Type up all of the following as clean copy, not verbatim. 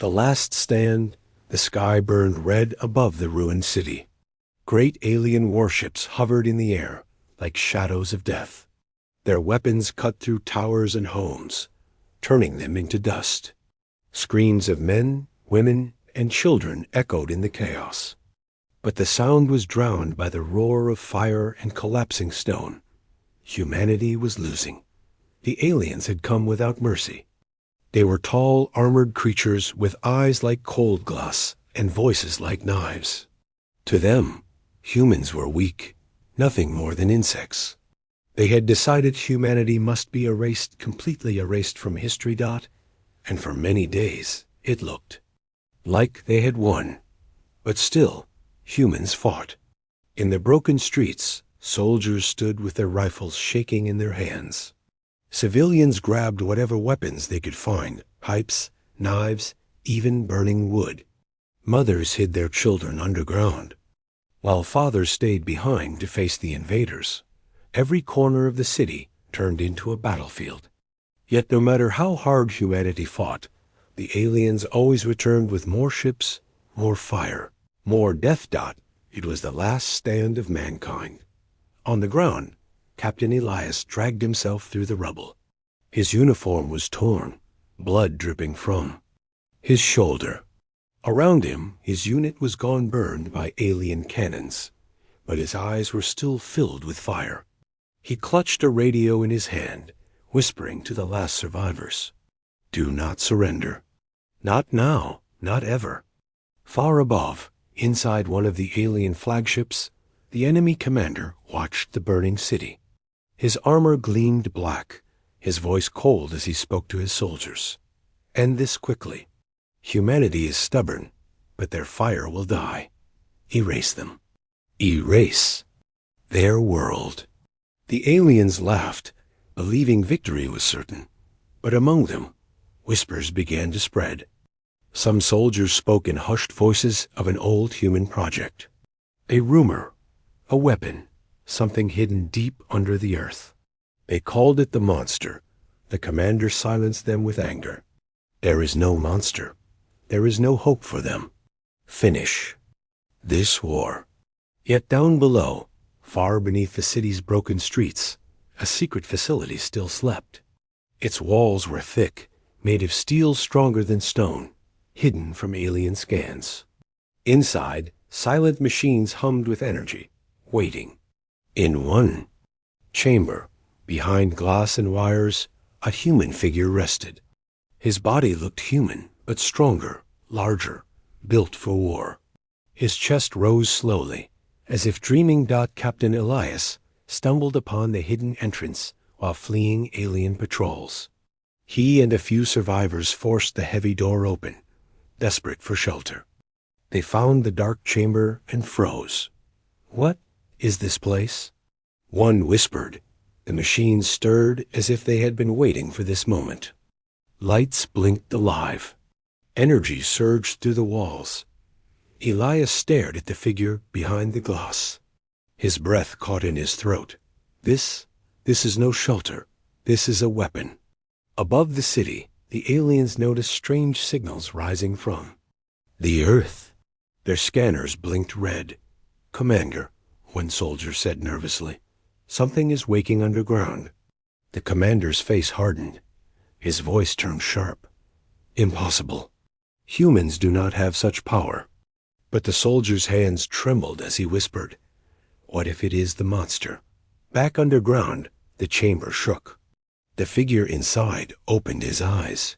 The last stand, the sky burned red above the ruined city. Great alien warships hovered in the air like shadows of death. Their weapons cut through towers and homes, turning them into dust. Screams of men, women, and children echoed in the chaos. But the sound was drowned by the roar of fire and collapsing stone. Humanity was losing. The aliens had come without mercy. They were tall, armored creatures with eyes like cold glass and voices like knives. To them, humans were weak, nothing more than insects. They had decided humanity must be erased, completely erased from history. And for many days, it looked like they had won. But still, humans fought. In the broken streets, soldiers stood with their rifles shaking in their hands. Civilians grabbed whatever weapons they could find, pipes, knives, even burning wood. Mothers hid their children underground, while fathers stayed behind to face the invaders. Every corner of the city turned into a battlefield. Yet no matter how hard humanity fought, the aliens always returned with more ships, more fire, more death. It was the last stand of mankind. On the ground, Captain Elias dragged himself through the rubble. His uniform was torn, blood dripping from his shoulder. Around him, his unit was gone burned by alien cannons, but his eyes were still filled with fire. He clutched a radio in his hand, whispering to the last survivors, "Do not surrender. Not now, not ever." Far above, inside one of the alien flagships, the enemy commander watched the burning city. His armor gleamed black, his voice cold as he spoke to his soldiers. "End this quickly. Humanity is stubborn, but their fire will die. Erase them. Erase their world." The aliens laughed, believing victory was certain. But among them, whispers began to spread. Some soldiers spoke in hushed voices of an old human project. A rumor, a weapon, something hidden deep under the earth. They called it the monster. The commander silenced them with anger. There is no monster. There is no hope for them. Finish this war. Yet down below, far beneath the city's broken streets, a secret facility still slept. Its walls were thick, made of steel stronger than stone, hidden from alien scans. Inside, silent machines hummed with energy, waiting. In one chamber, behind glass and wires, a human figure rested. His body looked human, but stronger, larger, built for war. His chest rose slowly, as if dreaming. Captain Elias stumbled upon the hidden entrance while fleeing alien patrols. He and a few survivors forced the heavy door open, desperate for shelter. They found the dark chamber and froze. "What is this place?" One whispered. The machines stirred as if they had been waiting for this moment. Lights blinked alive. Energy surged through the walls. Elias stared at the figure behind the glass. His breath caught in his throat. This is no shelter. This is a weapon. Above the city, the aliens noticed strange signals rising from the earth. Their scanners blinked red. "Commander," one soldier said nervously, "something is waking underground." The commander's face hardened. His voice turned sharp. "Impossible. Humans do not have such power." But the soldier's hands trembled as he whispered, "What if it is the monster?" Back underground, the chamber shook. The figure inside opened his eyes.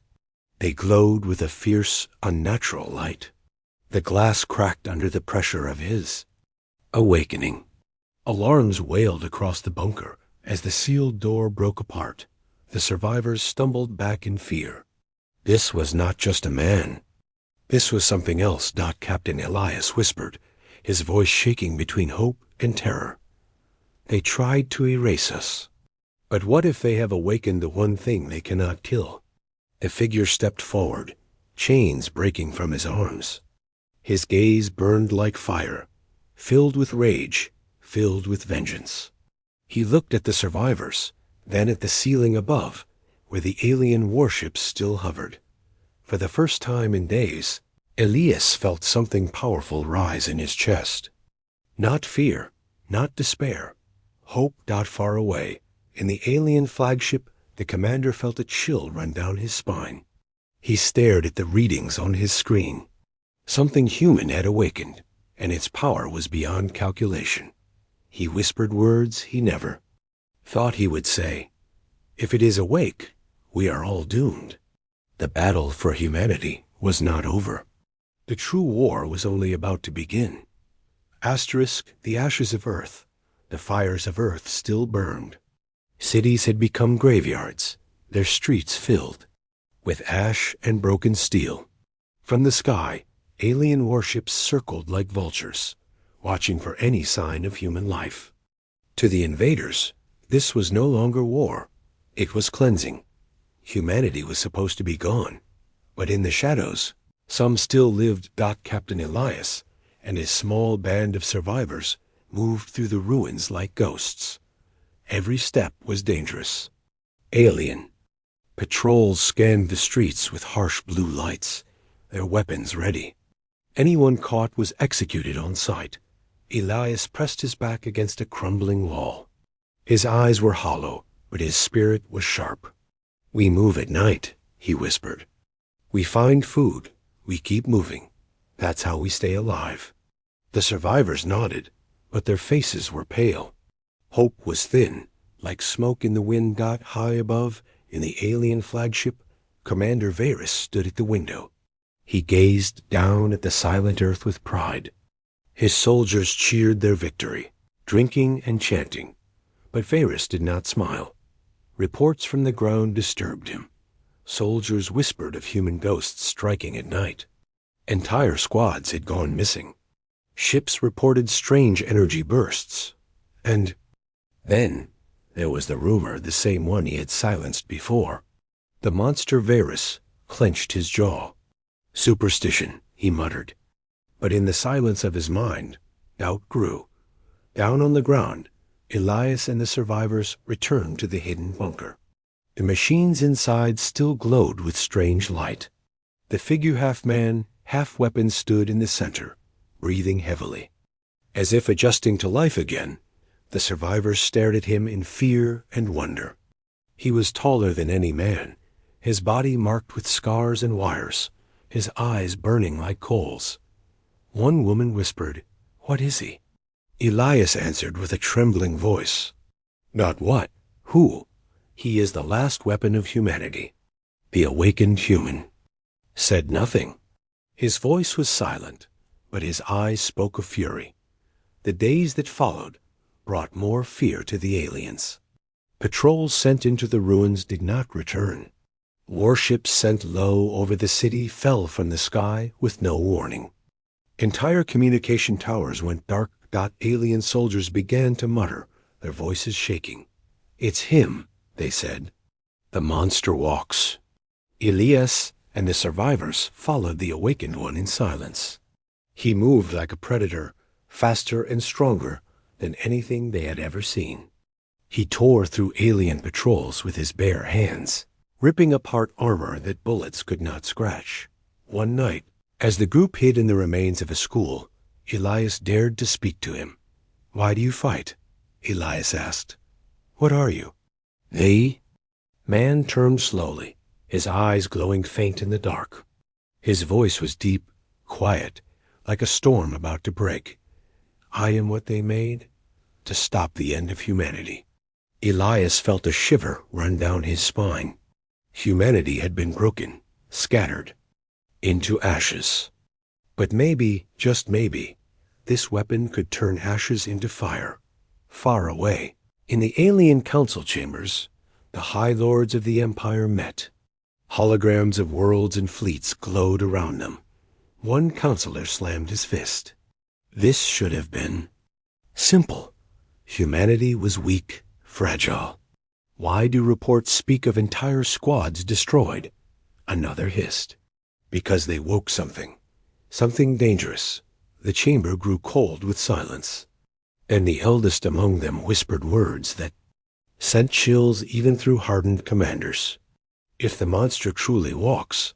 They glowed with a fierce, unnatural light. The glass cracked under the pressure of his awakening. Alarms wailed across the bunker as the sealed door broke apart. The survivors stumbled back in fear. This was not just a man. This was something else. Captain Elias whispered, his voice shaking between hope and terror. "They tried to erase us. But what if they have awakened the one thing they cannot kill?" The figure stepped forward, chains breaking from his arms. His gaze burned like fire, filled with rage, filled with vengeance. He looked at the survivors, then at the ceiling above, where the alien warships still hovered. For For the first time in days, Elias felt something powerful rise in his chest. Not fear, not despair. Hope not far away. In the alien flagship, the commander felt a chill run down his spine. He stared at the readings on his screen. Something human had awakened, and its power was beyond calculation. He whispered words he never thought he would say. If it is awake, we are all doomed. The battle for humanity was not over. The true war was only about to begin. The ashes of Earth, the fires of Earth still burned. Cities had become graveyards, their streets filled with ash and broken steel. From the sky, alien warships circled like vultures, watching for any sign of human life. To the invaders, this was no longer war. It was cleansing. Humanity was supposed to be gone. But in the shadows, some still lived. Captain Elias and his small band of survivors moved through the ruins like ghosts. Every step was dangerous. Alien. Patrols scanned the streets with harsh blue lights, their weapons ready. Anyone caught was executed on sight. Elias pressed his back against a crumbling wall. His eyes were hollow, but his spirit was sharp. "We move at night," he whispered. "We find food. We keep moving. That's how we stay alive." The survivors nodded, but their faces were pale. Hope was thin, like smoke in the wind. High above, in the alien flagship, Commander Varys stood at the window. He gazed down at the silent earth with pride. His soldiers cheered their victory, drinking and chanting. But Varys did not smile. Reports from the ground disturbed him. Soldiers whispered of human ghosts striking at night. Entire squads had gone missing. Ships reported strange energy bursts. And then there was the rumor, the same one he had silenced before. The monster Varys clenched his jaw. "Superstition," he muttered. But in the silence of his mind, doubt grew. Down on the ground, Elias and the survivors returned to the hidden bunker. The machines inside still glowed with strange light. The figure half-man, half-weapon stood in the center, breathing heavily. As if adjusting to life again, the survivors stared at him in fear and wonder. He was taller than any man, his body marked with scars and wires, his eyes burning like coals. One woman whispered, "What is he?" Elias answered with a trembling voice, "Not what, who? He is the last weapon of humanity." The awakened human said nothing. His voice was silent, but his eyes spoke of fury. The days that followed brought more fear to the aliens. Patrols sent into the ruins did not return. Warships sent low over the city fell from the sky with no warning. Entire communication towers went dark. Alien soldiers began to mutter, their voices shaking. "It's him," they said. "The monster walks." Elias and the survivors followed the awakened one in silence. He moved like a predator, faster and stronger than anything they had ever seen. He tore through alien patrols with his bare hands, ripping apart armor that bullets could not scratch. One night, as the group hid in the remains of a school, Elias dared to speak to him. "Why do you fight?" Elias asked. "What are you?" "They?" Man turned slowly, his eyes glowing faint in the dark. His voice was deep, quiet, like a storm about to break. "I am what they made to stop the end of humanity." Elias felt a shiver run down his spine. Humanity had been broken, scattered, into ashes. But maybe, just maybe, this weapon could turn ashes into fire. Far away, in the alien council chambers, the High Lords of the Empire met. Holograms of worlds and fleets glowed around them. One counselor slammed his fist. This should have been simple. Humanity was weak, fragile. Why do reports speak of entire squads destroyed? Another hissed. Because they woke something. Something dangerous. The chamber grew cold with silence. And the eldest among them whispered words that sent chills even through hardened commanders. If the monster truly walks,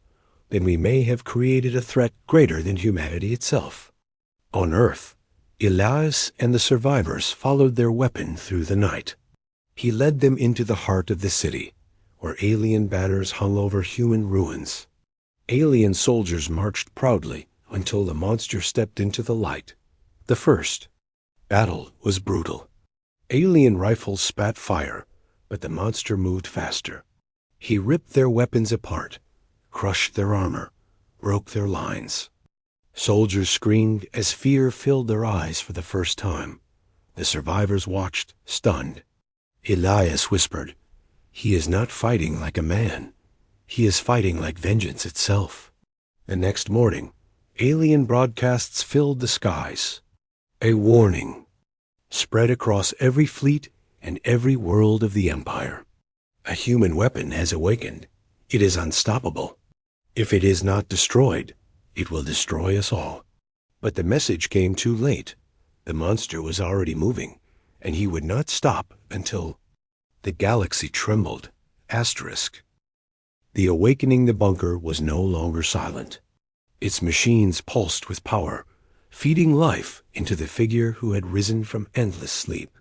then we may have created a threat greater than humanity itself. On Earth, Elias and the survivors followed their weapon through the night. He led them into the heart of the city, where alien banners hung over human ruins. Alien soldiers marched proudly until the monster stepped into the light. The first battle was brutal. Alien rifles spat fire, but the monster moved faster. He ripped their weapons apart, crushed their armor, broke their lines. Soldiers screamed as fear filled their eyes for the first time. The survivors watched, stunned. Elias whispered, "He is not fighting like a man. He is fighting like vengeance itself." The next morning, alien broadcasts filled the skies. A warning spread across every fleet and every world of the Empire. A human weapon has awakened. It is unstoppable. If it is not destroyed, it will destroy us all. But the message came too late. The monster was already moving, and he would not stop until the galaxy trembled. Asterisk. The awakening the bunker was no longer silent. Its machines pulsed with power, feeding life into the figure who had risen from endless sleep.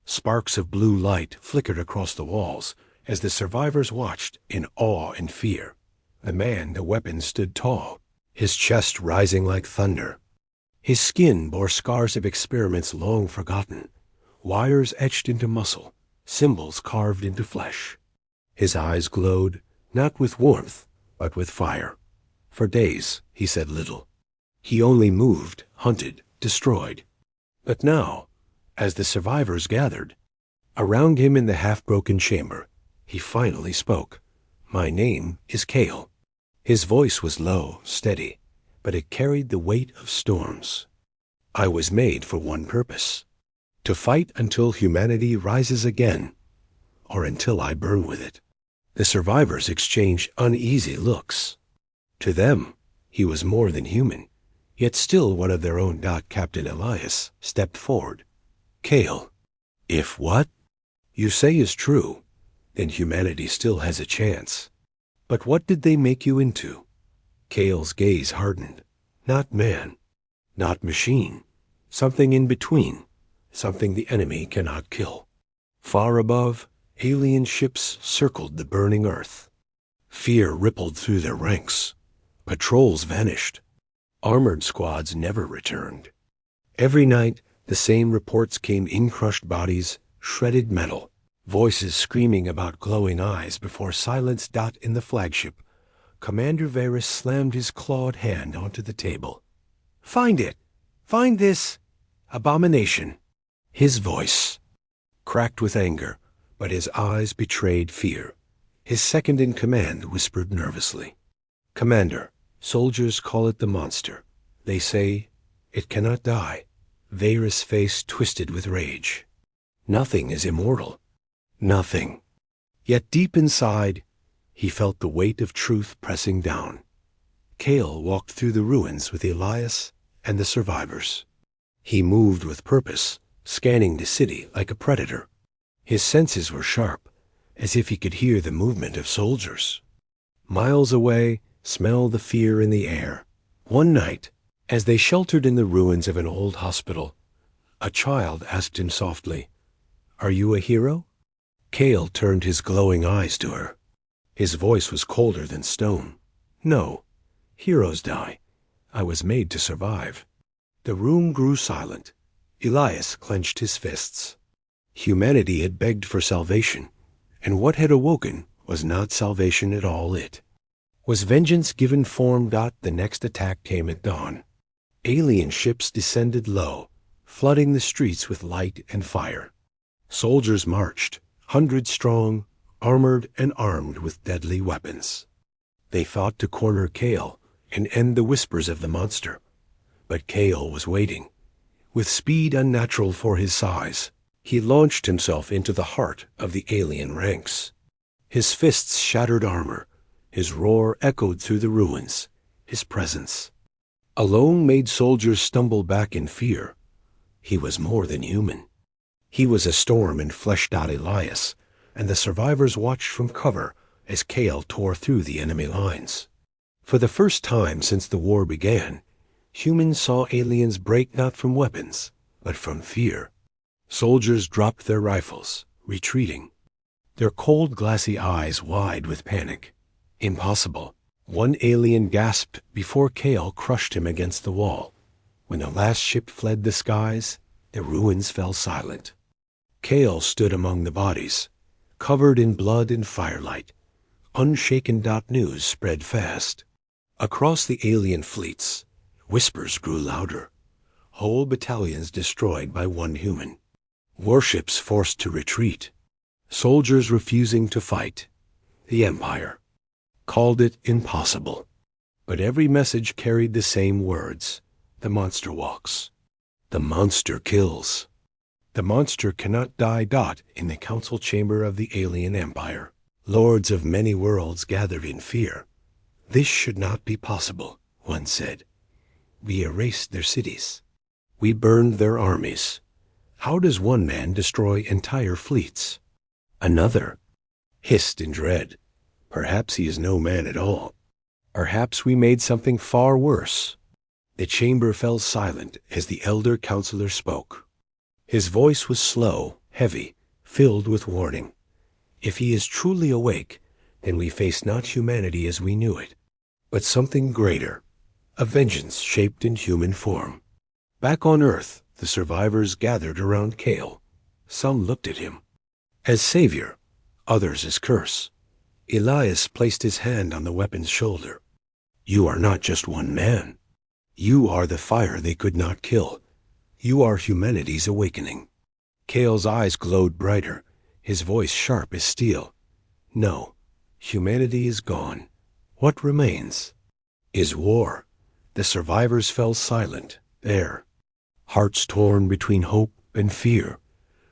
Sparks of blue light flickered across the walls as the survivors watched in awe and fear. The man, the weapon, stood tall, his chest rising like thunder. His skin bore scars of experiments long forgotten, wires etched into muscle, symbols carved into flesh. His eyes glowed, not with warmth, but with fire. For days he said little. He only moved, hunted, destroyed. But now, as the survivors gathered around him in the half-broken chamber, he finally spoke. "My name is Kale." His voice was low, steady, but it carried the weight of storms. "I was made for one purpose: to fight until humanity rises again, or until I burn with it." The survivors exchanged uneasy looks. To them, he was more than human, yet still one of their own. Captain Elias stepped forward. "Kale, if what you say is true, then humanity still has a chance. But what did they make you into?" Kale's gaze hardened. "Not man, not machine, something in between, something the enemy cannot kill." Far above, alien ships circled the burning earth. Fear rippled through their ranks. Patrols vanished. Armored squads never returned. Every night, the same reports came: in crushed bodies, shredded metal, voices screaming about glowing eyes before silence. In the flagship, Commander Varys slammed his clawed hand onto the table. "Find it! Find this abomination!" His voice cracked with anger, but his eyes betrayed fear. His second-in-command whispered nervously, "Commander, soldiers call it the monster. They say it cannot die." Varys' face twisted with rage. Nothing is immortal. Nothing. Yet deep inside, he felt the weight of truth pressing down. Kale walked through the ruins with Elias and the survivors. He moved with purpose, scanning the city like a predator. His senses were sharp, as if he could hear the movement of soldiers. Miles away, smell the fear in the air. One night, as they sheltered in the ruins of an old hospital, a child asked him softly, "Are you a hero?" Kale turned his glowing eyes to her. His voice was colder than stone. "No, heroes die. I was made to survive." The room grew silent. Elias clenched his fists. Humanity had begged for salvation, and what had awoken was not salvation at all. It was vengeance given form. The next attack came at dawn. Alien ships descended low, flooding the streets with light and fire. Soldiers marched, 100 strong, armored and armed with deadly weapons. They fought to corner Kale and end the whispers of the monster. But Kale was waiting. With speed unnatural for his size, he launched himself into the heart of the alien ranks. His fists shattered armor. His roar echoed through the ruins. His presence alone made soldiers stumble back in fear. He was more than human. He was a storm in flesh. Elias and the survivors watched from cover as Kale tore through the enemy lines. For the first time since the war began, humans saw aliens break not from weapons, but from fear. Soldiers dropped their rifles, retreating, their cold, glassy eyes wide with panic. Impossible. One alien gasped before Kale crushed him against the wall. When the last ship fled the skies, the ruins fell silent. Kale stood among the bodies, covered in blood and firelight. Unshaken. News spread fast. Across the alien fleets, whispers grew louder. Whole battalions destroyed by one human. Warships forced to retreat. Soldiers refusing to fight. The Empire called it impossible. But every message carried the same words. The monster walks. The monster kills. The monster cannot die. In the council chamber of the alien empire, lords of many worlds gathered in fear. This should not be possible, one said. We erased their cities. We burned their armies. How does one man destroy entire fleets? Another hissed in dread. Perhaps he is no man at all. Perhaps we made something far worse. The chamber fell silent as the elder counselor spoke. His voice was slow, heavy, filled with warning. If he is truly awake, then we face not humanity as we knew it, but something greater, a vengeance shaped in human form. Back on Earth, the survivors gathered around Kale. Some looked at him as savior, others as curse. Elias placed his hand on the weapon's shoulder. You are not just one man. You are the fire they could not kill. You are humanity's awakening. Kale's eyes glowed brighter, his voice sharp as steel. No, humanity is gone. What remains is war. The survivors fell silent there, hearts torn between hope and fear,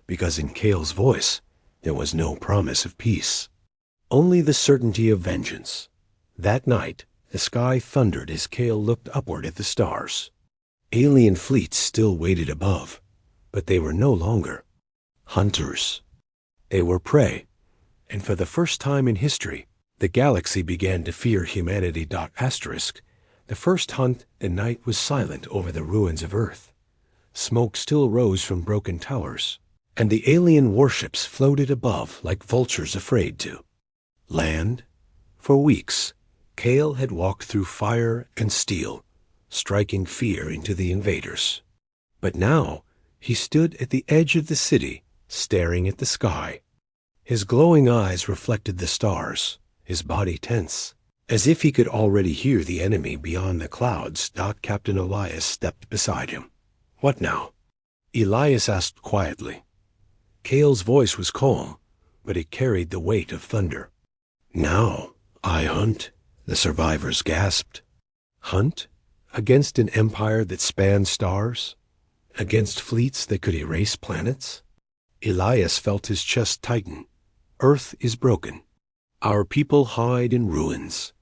because in Kale's voice there was no promise of peace, only the certainty of vengeance. That night, the sky thundered as Kale looked upward at the stars. Alien fleets still waited above, but they were no longer hunters. They were prey, and for the first time in history, the galaxy began to fear humanity. The first hunt, the night was silent over the ruins of Earth. Smoke still rose from broken towers, and the alien warships floated above like vultures afraid to land. For weeks, Kale had walked through fire and steel, striking fear into the invaders. But now he stood at the edge of the city, staring at the sky. His glowing eyes reflected the stars, his body tense, as if he could already hear the enemy beyond the clouds. Captain Elias stepped beside him. What now? Elias asked quietly. Kale's voice was calm, but it carried the weight of thunder. Now I hunt, the survivors gasped. Hunt? Against an empire that spanned stars? Against fleets that could erase planets? Elias felt his chest tighten. Earth is broken. Our people hide in ruins.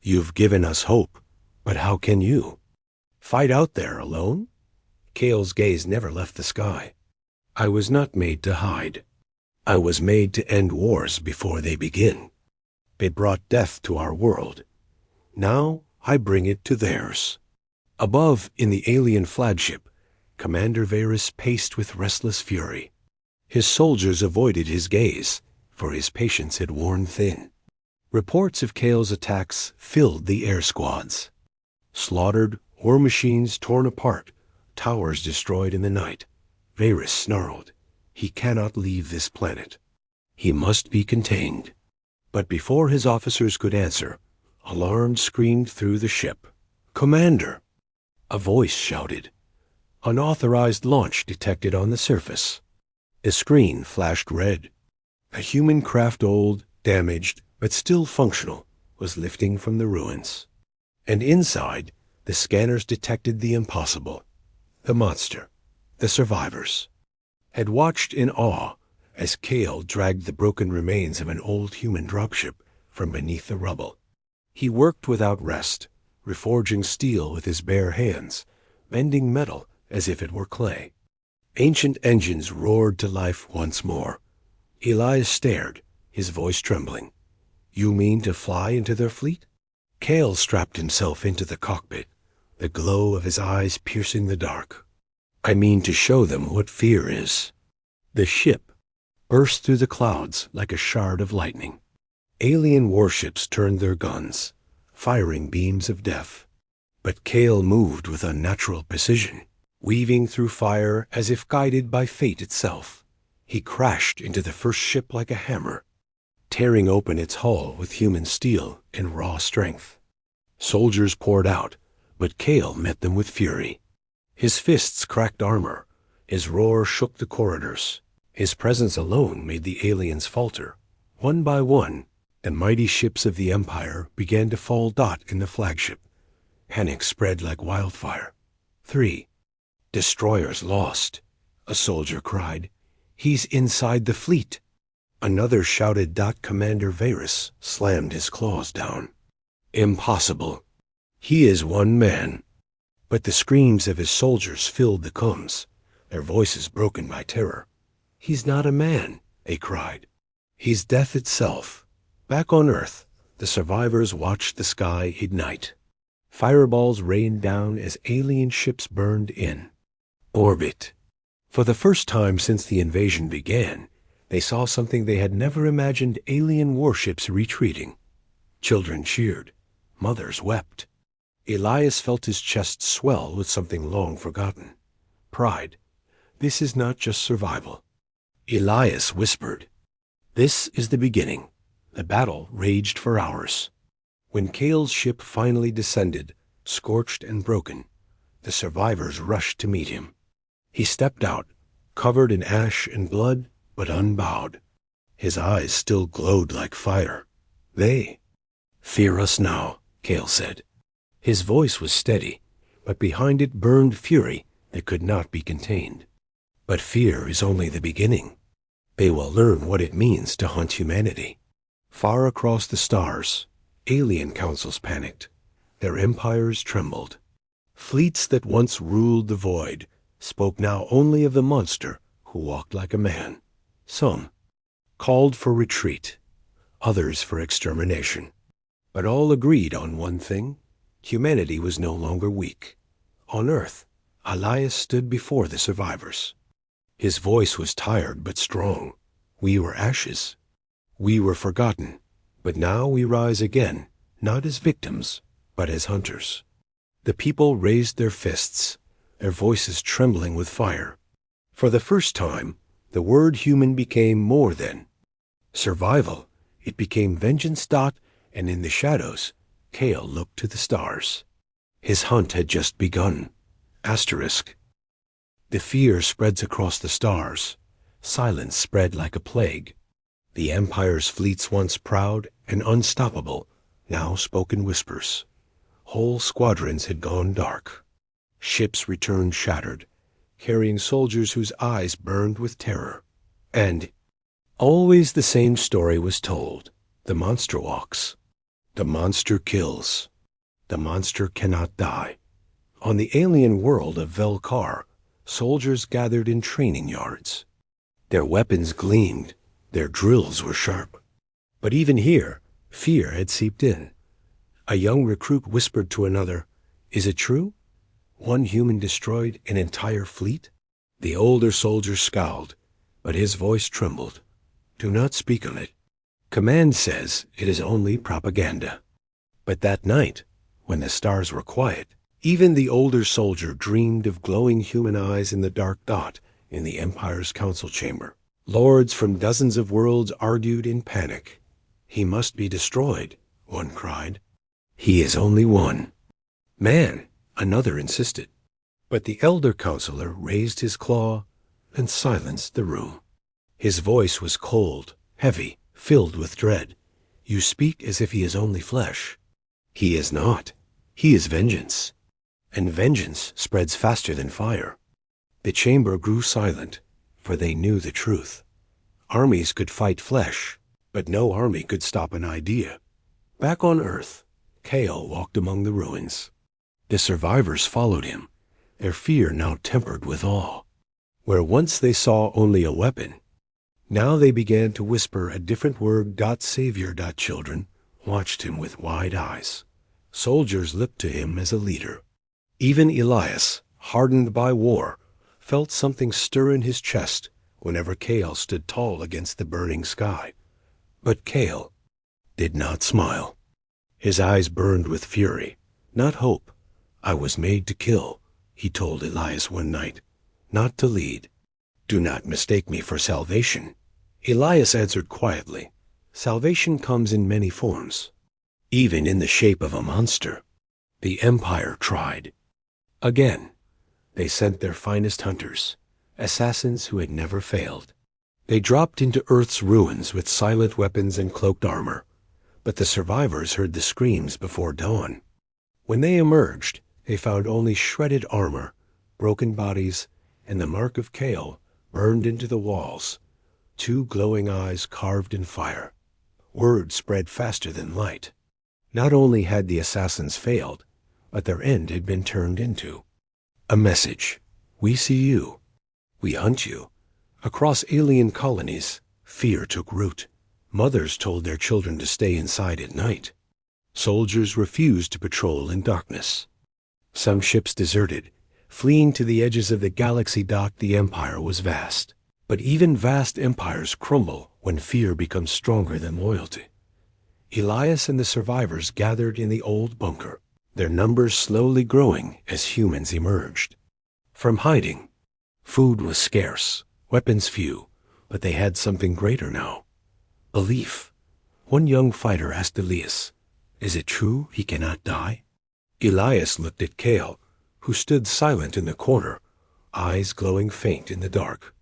You've given us hope, but how can you? Fight out there alone? Kale's gaze never left the sky. I was not made to hide. I was made to end wars before they begin. It brought death to our world. Now I bring it to theirs. Above, in the alien flagship, Commander Varys paced with restless fury. His soldiers avoided his gaze, for his patience had worn thin. Reports of Kale's attacks filled the air squads. Slaughtered, war machines torn apart, towers destroyed in the night. Varys snarled. He cannot leave this planet. He must be contained. But before his officers could answer, alarm screamed through the ship. Commander! A voice shouted. Unauthorized launch detected on the surface. A screen flashed red. A human craft, old, damaged, but still functional, was lifting from the ruins. And inside, the scanners detected the impossible. The monster, the survivors, had watched in awe as Kale dragged the broken remains of an old human dropship from beneath the rubble. He worked without rest, reforging steel with his bare hands, bending metal as if it were clay. Ancient engines roared to life once more. Elias stared, his voice trembling. You mean to fly into their fleet? Kale strapped himself into the cockpit, the glow of his eyes piercing the dark. I mean to show them what fear is. The ship burst through the clouds like a shard of lightning. Alien warships turned their guns, firing beams of death. But Kale moved with unnatural precision, weaving through fire as if guided by fate itself. He crashed into the first ship like a hammer, tearing open its hull with human steel and raw strength. Soldiers poured out, but Kale met them with fury. His fists cracked armor, his roar shook the corridors. His presence alone made the aliens falter. One by one, the mighty ships of the Empire began to fall dot in the flagship. Panic spread like wildfire. 3. Destroyers lost, a soldier cried. He's inside the fleet. Another shouted. Commander Varys slammed his claws down. Impossible. He is one man. But the screams of his soldiers filled the combs, their voices broken by terror. He's not a man, they cried. He's death itself. Back on Earth, the survivors watched the sky ignite. Fireballs rained down as alien ships burned in orbit. For the first time since the invasion began, they saw something they had never imagined: alien warships retreating. Children cheered. Mothers wept. Elias felt his chest swell with something long forgotten. Pride. This is not just survival. Elias whispered, "This is the beginning." The battle raged for hours. When Kale's ship finally descended, scorched and broken, the survivors rushed to meet him. He stepped out, covered in ash and blood, but unbowed. His eyes still glowed like fire. They fear us now, Kale said. His voice was steady, but behind it burned fury that could not be contained. But fear is only the beginning. They will learn what it means to hunt humanity. Far across the stars, alien councils panicked. Their empires trembled. Fleets that once ruled the void spoke now only of the monster who walked like a man. Some called for retreat, others for extermination. But all agreed on one thing: humanity was no longer weak. On Earth, Elias stood before the survivors. His voice was tired but strong. We were ashes. We were forgotten. But now we rise again, not as victims, but as hunters. The people raised their fists, their voices trembling with fire. For the first time, the word human became more than survival. It became vengeance. And in the shadows, Kale looked to the stars. His hunt had just begun. Asterisk. The fear spreads across the stars. Silence spread like a plague. The Empire's fleets, once proud and unstoppable, now spoke in whispers. Whole squadrons had gone dark. Ships returned shattered, carrying soldiers whose eyes burned with terror. And always the same story was told. The monster walks. The monster kills. The monster cannot die. On the alien world of Velkar, soldiers gathered in training yards. Their weapons gleamed. Their drills were sharp. But even here, fear had seeped in. A young recruit whispered to another, "Is it true? One human destroyed an entire fleet?" The older soldier scowled, but his voice trembled. "Do not speak of it. Command says it is only propaganda." But that night, when the stars were quiet, even the older soldier dreamed of glowing human eyes in the dark dot in the Empire's council chamber. Lords from dozens of worlds argued in panic. "He must be destroyed," one cried. "He is only one." "Man," another insisted. But the elder counselor raised his claw and silenced the room. His voice was cold, heavy, filled with dread. "You speak as if he is only flesh. He is not. He is vengeance. And vengeance spreads faster than fire." The chamber grew silent, for they knew the truth. Armies could fight flesh, but no army could stop an idea. Back on Earth, Kale walked among the ruins. The survivors followed him, their fear now tempered with awe. Where once they saw only a weapon, now they began to whisper a different word. Savior. Children watched him with wide eyes. Soldiers looked to him as a leader. Even Elias, hardened by war, felt something stir in his chest whenever Kale stood tall against the burning sky. But Kale did not smile. His eyes burned with fury, not hope. "I was made to kill," he told Elias one night, "not to lead. Do not mistake me for salvation." Elias answered quietly, "Salvation comes in many forms, even in the shape of a monster." The Empire tried. Again, they sent their finest hunters, assassins who had never failed. They dropped into Earth's ruins with silent weapons and cloaked armor, but the survivors heard the screams before dawn. When they emerged, they found only shredded armor, broken bodies, and the mark of Kale burned into the walls, 2 glowing eyes carved in fire. Word spread faster than light. Not only had the assassins failed, but their end had been turned into a message. "We see you. We hunt you." Across alien colonies, fear took root. Mothers told their children to stay inside at night. Soldiers refused to patrol in darkness. Some ships deserted, fleeing to the edges of the galaxy. The Empire was vast. But even vast empires crumble when fear becomes stronger than loyalty. Elias and the survivors gathered in the old bunker, their numbers slowly growing as humans emerged. From hiding, food was scarce, weapons few, but they had something greater now: belief. One young fighter asked Elias, "Is it true he cannot die?" Elias looked at Kale, who stood silent in the corner, eyes glowing faint in the dark.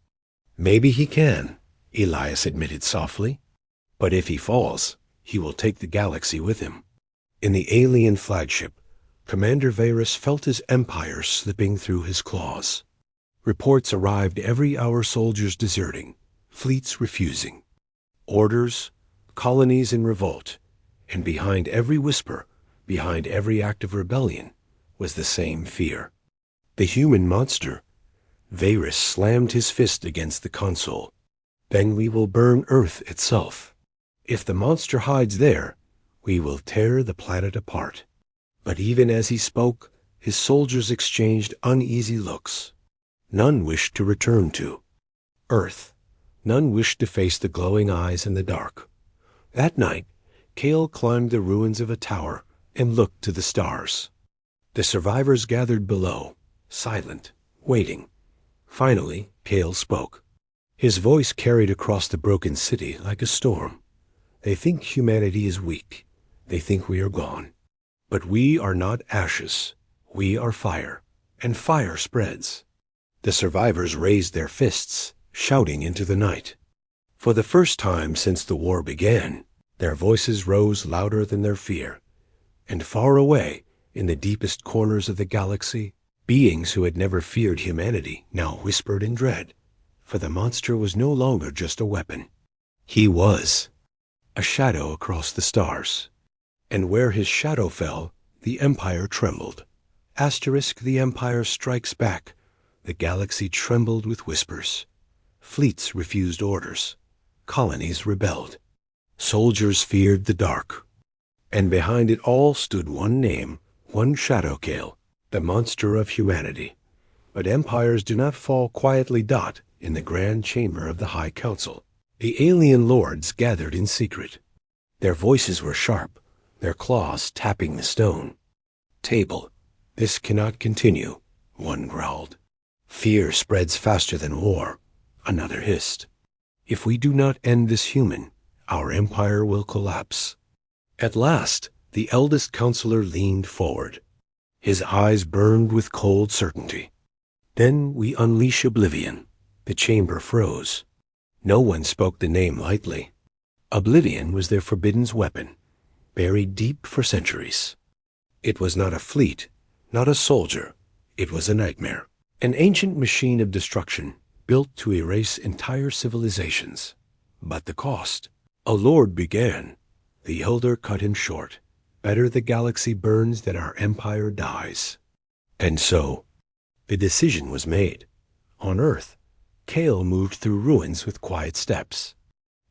"Maybe he can," Elias admitted softly. "But if he falls, he will take the galaxy with him." In the alien flagship, Commander Varus felt his empire slipping through his claws. Reports arrived every hour: soldiers deserting, fleets refusing, orders, colonies in revolt, and behind every whisper, behind every act of rebellion, was the same fear. The human monster. Varus slammed his fist against the console. "Then we will burn Earth itself. If the monster hides there, we will tear the planet apart." But even as he spoke, his soldiers exchanged uneasy looks. None wished to return to Earth. None wished to face the glowing eyes in the dark. That night, Kale climbed the ruins of a tower and looked to the stars. The survivors gathered below, silent, waiting. Finally, Kale spoke. His voice carried across the broken city like a storm. "They think humanity is weak. They think we are gone. But we are not ashes. We are fire, and fire spreads." The survivors raised their fists, shouting into the night. For the first time since the war began, their voices rose louder than their fear. And far away, in the deepest corners of the galaxy, beings who had never feared humanity now whispered in dread, for the monster was no longer just a weapon. He was a shadow across the stars. And where his shadow fell, the Empire trembled. The Empire strikes back. The galaxy trembled with whispers. Fleets refused orders. Colonies rebelled. Soldiers feared the dark. And behind it all stood one name, one shadow: Kale, the monster of humanity. But empires do not fall quietly. In the grand chamber of the High Council, the alien lords gathered in secret. Their voices were sharp, their claws tapping the stone. "Table, this cannot continue," one growled. "Fear spreads faster than war," another hissed. "If we do not end this human, our empire will collapse." At last, the eldest counselor leaned forward. His eyes burned with cold certainty. "Then we unleash oblivion." The chamber froze. No one spoke the name lightly. Oblivion was their forbidden weapon, buried deep for centuries. It was not a fleet, not a soldier. It was a nightmare, an ancient machine of destruction built to erase entire civilizations. But the cost. A lord began. The elder cut him short. "Better the galaxy burns than our empire dies." And so, the decision was made. On Earth, Kale moved through ruins with quiet steps.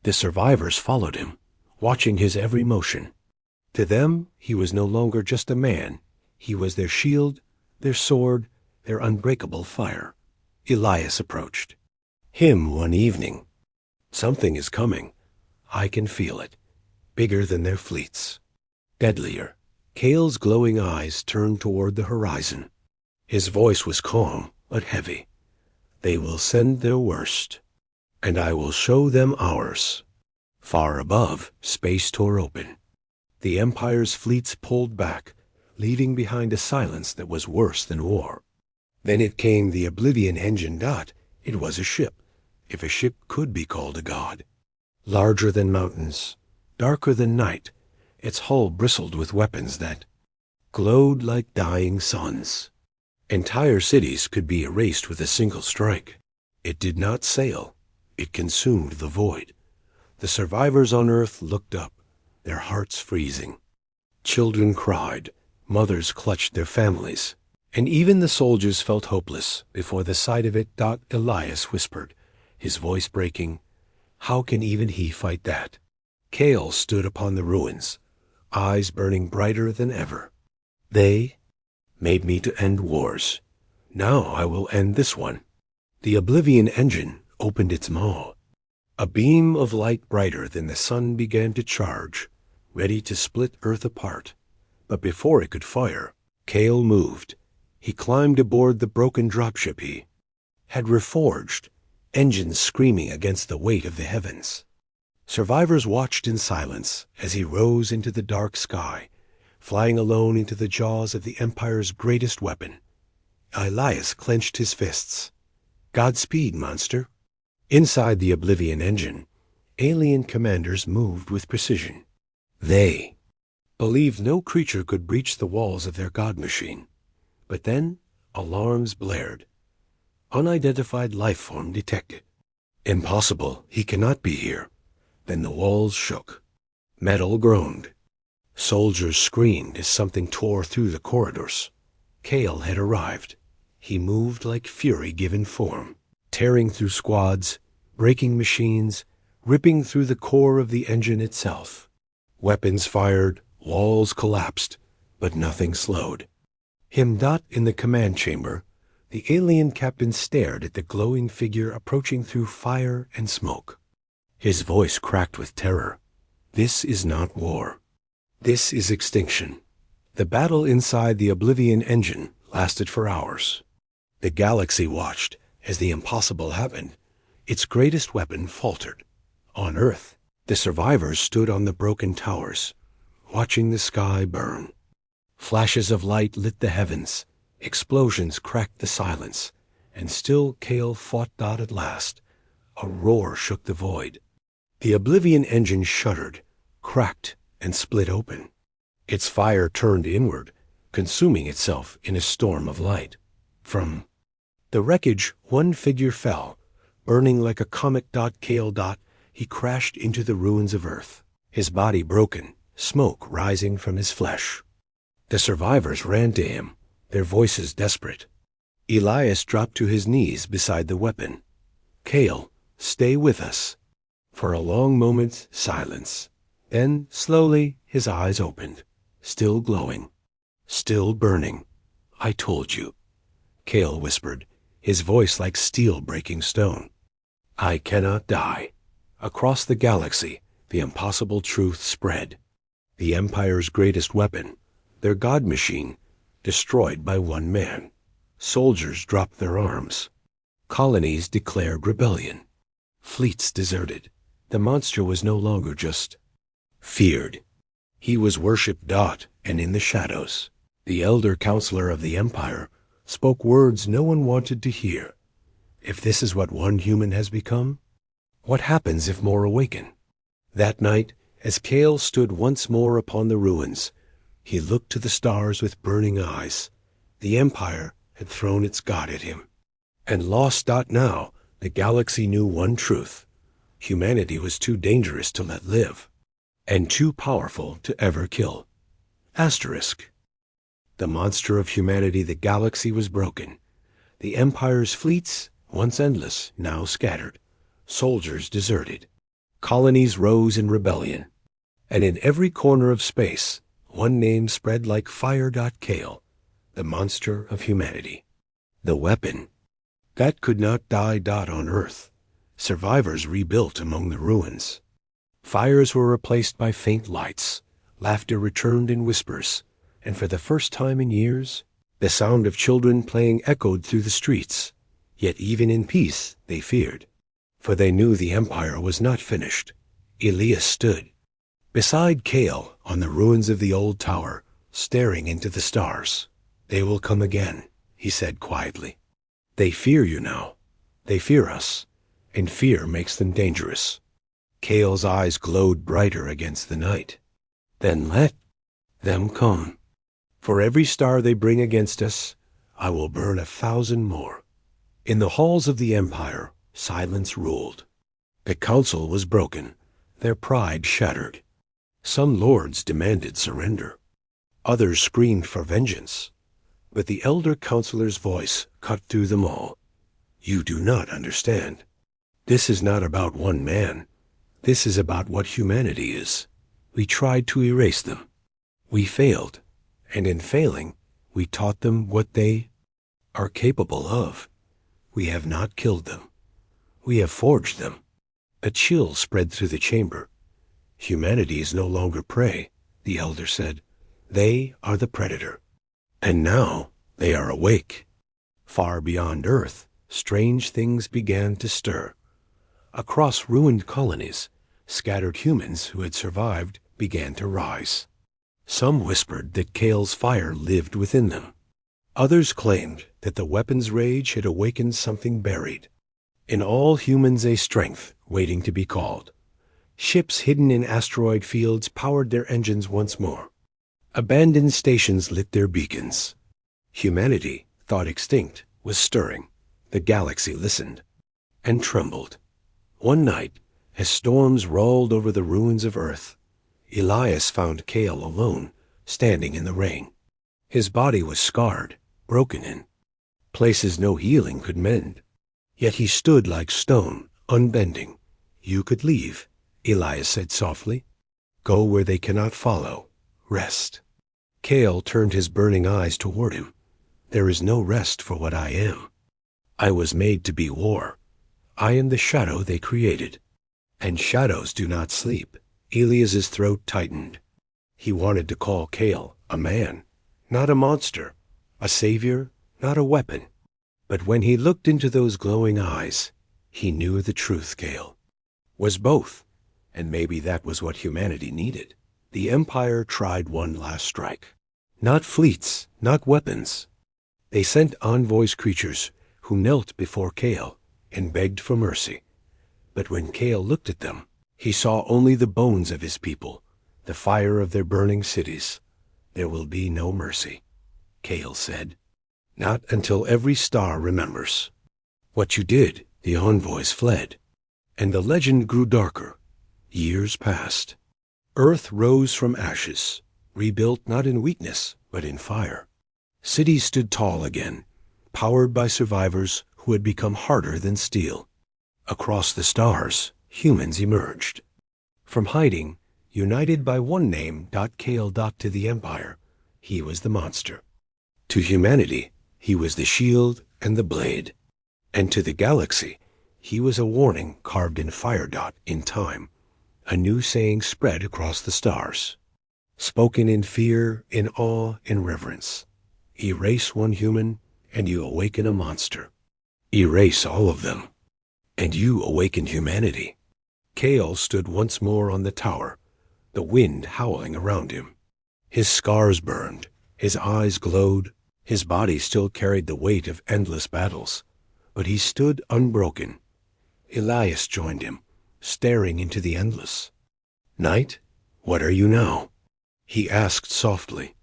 The survivors followed him, watching his every motion. To them, he was no longer just a man. He was their shield, their sword, their unbreakable fire. Elias approached. Him one evening. Something is coming. I can feel it. Bigger than their fleets. Deadlier. Kale's glowing eyes turned toward the horizon. His voice was calm, but heavy. They will send their worst, and I will show them ours. Far above, space tore open. The Empire's fleets pulled back, leaving behind a silence that was worse than war. Then it came the Oblivion engine. It was a ship, if a ship could be called a god. Larger than mountains, darker than night, its hull bristled with weapons that glowed like dying suns. Entire cities could be erased with a single strike. It did not sail. It consumed the void. The survivors on Earth looked up, their hearts freezing. Children cried, mothers clutched their families, and even the soldiers felt hopeless before the sight of it. Elias whispered, his voice breaking, "How can even he fight that?" Kale stood upon the ruins, eyes burning brighter than ever. They made me to end wars. Now I will end this one. The Oblivion engine opened its maw. A beam of light brighter than the sun began to charge, ready to split Earth apart. But before it could fire, Kale moved. He climbed aboard the broken dropship he had reforged, engines screaming against the weight of the heavens. Survivors watched in silence as he rose into the dark sky, flying alone into the jaws of the Empire's greatest weapon. Elias clenched his fists. Godspeed, monster. Inside the Oblivion engine, alien commanders moved with precision. They believed no creature could breach the walls of their god machine. But then alarms blared. Unidentified life form detected. Impossible, he cannot be here. Then the walls shook. Metal groaned. Soldiers screamed as something tore through the corridors. Kale had arrived. He moved like fury given form, tearing through squads, breaking machines, ripping through the core of the engine itself. Weapons fired, walls collapsed, but nothing slowed him. In the command chamber, the alien captain stared at the glowing figure approaching through fire and smoke. His voice cracked with terror. This is not war. This is extinction. The battle inside the Oblivion engine lasted for hours. The galaxy watched as the impossible happened. Its greatest weapon faltered. On Earth, the survivors stood on the broken towers, watching the sky burn. Flashes of light lit the heavens. Explosions cracked the silence. And still Kale fought at last. A roar shook the void. The Oblivion engine shuddered, cracked, and split open. Its fire turned inward, consuming itself in a storm of light. From the wreckage, one figure fell, burning like a comet. Kale. He crashed into the ruins of Earth, his body broken, smoke rising from his flesh. The survivors ran to him, their voices desperate. Elias dropped to his knees beside the weapon. Kale, stay with us. For a long moment, silence. Then, slowly, his eyes opened, still glowing, still burning. I told you, Kale whispered, his voice like steel breaking stone. I cannot die. Across the galaxy, the impossible truth spread. The Empire's greatest weapon, their god machine, destroyed by one man. Soldiers dropped their arms. Colonies declared rebellion. Fleets deserted. The monster was no longer just feared. He was worshipped. And in the shadows, the elder counselor of the Empire spoke words no one wanted to hear. If this is what one human has become, what happens if more awaken? That night, as Kale stood once more upon the ruins, he looked to the stars with burning eyes. The Empire had thrown its god at him, and lost. Now, the galaxy knew one truth. Humanity was too dangerous to let live, and too powerful to ever kill. Asterisk. The monster of humanity, the galaxy, was broken. The Empire's fleets, once endless, now scattered. Soldiers deserted. Colonies rose in rebellion. And in every corner of space, one name spread like fire. Kale, the monster of humanity. The weapon that could not die. On Earth, survivors rebuilt among the ruins. Fires were replaced by faint lights, laughter returned in whispers, and for the first time in years, the sound of children playing echoed through the streets. Yet even in peace they feared, for they knew the empire was not finished. Elias stood beside Kale on the ruins of the old tower, staring into the stars. "They will come again," he said quietly. "They fear you now. They fear us, and fear makes them dangerous." Kale's eyes glowed brighter against the night. "Then let them come. For every star they bring against us, I will burn 1,000 more." In the halls of the empire, silence ruled. The council was broken, their pride shattered. Some lords demanded surrender. Others screamed for vengeance. But the elder counselor's voice cut through them all. "You do not understand. This is not about one man. This is about what humanity is. We tried to erase them. We failed, and in failing, we taught them what they are capable of. We have not killed them. We have forged them." A chill spread through the chamber. "Humanity is no longer prey," the elder said. "They are the predator. And now they are awake." Far beyond Earth, strange things began to stir. Across ruined colonies, scattered humans who had survived began to rise. Some whispered that Kale's fire lived within them. Others claimed that the weapon's rage had awakened something buried. In all humans a strength waiting to be called. Ships hidden in asteroid fields powered their engines once more. Abandoned stations lit their beacons. Humanity, thought extinct, was stirring. The galaxy listened and trembled. One night, as storms rolled over the ruins of Earth, Elias found Kale alone, standing in the rain. His body was scarred, broken in places no healing could mend. Yet he stood like stone, unbending. "You could leave," Elias said softly. "Go where they cannot follow. Rest." Kale turned his burning eyes toward him. "There is no rest for what I am. I was made to be war. I am the shadow they created. And shadows do not sleep." Elias's throat tightened. He wanted to call Kale a man, not a monster, a savior, not a weapon. But when he looked into those glowing eyes, he knew the truth. Kale was both, and maybe that was what humanity needed. The Empire tried one last strike. Not fleets, not weapons. They sent envoys, creatures who knelt before Kale and begged for mercy. But when Kale looked at them, he saw only the bones of his people, the fire of their burning cities. "There will be no mercy," Kale said. "Not until every star remembers what you did." The envoys fled, and the legend grew darker. Years passed. Earth rose from ashes, rebuilt not in weakness, but in fire. Cities stood tall again, powered by survivors who had become harder than steel. Across the stars, humans emerged. From hiding, united by one name. Kale. To the Empire, he was the monster. To humanity, he was the shield and the blade. And to the galaxy, he was a warning carved in fire. In time, a new saying spread across the stars, spoken in fear, in awe, in reverence. Erase one human, and you awaken a monster. Erase all of them, and you awaken humanity. Kale stood once more on the tower, the wind howling around him. His scars burned, his eyes glowed, his body still carried the weight of endless battles, but he stood unbroken. Elias joined him, staring into the endless. "Night, what are you now?" he asked softly.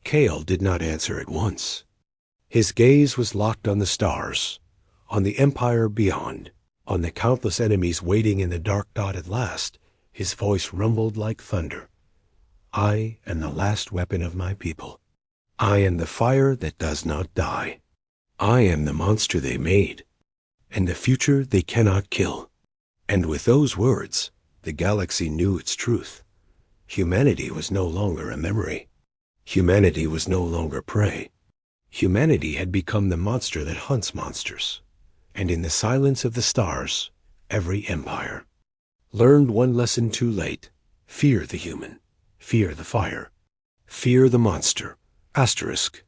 Kale did not answer at once. His gaze was locked on the stars, on the Empire beyond, on the countless enemies waiting in the dark. At last, his voice rumbled like thunder. "I am the last weapon of my people. I am the fire that does not die. I am the monster they made, and the future they cannot kill." And with those words, the galaxy knew its truth. Humanity was no longer a memory. Humanity was no longer prey. Humanity had become the monster that hunts monsters. And in the silence of the stars, every empire learned one lesson too late. Fear the human. Fear the fire. Fear the monster. Asterisk.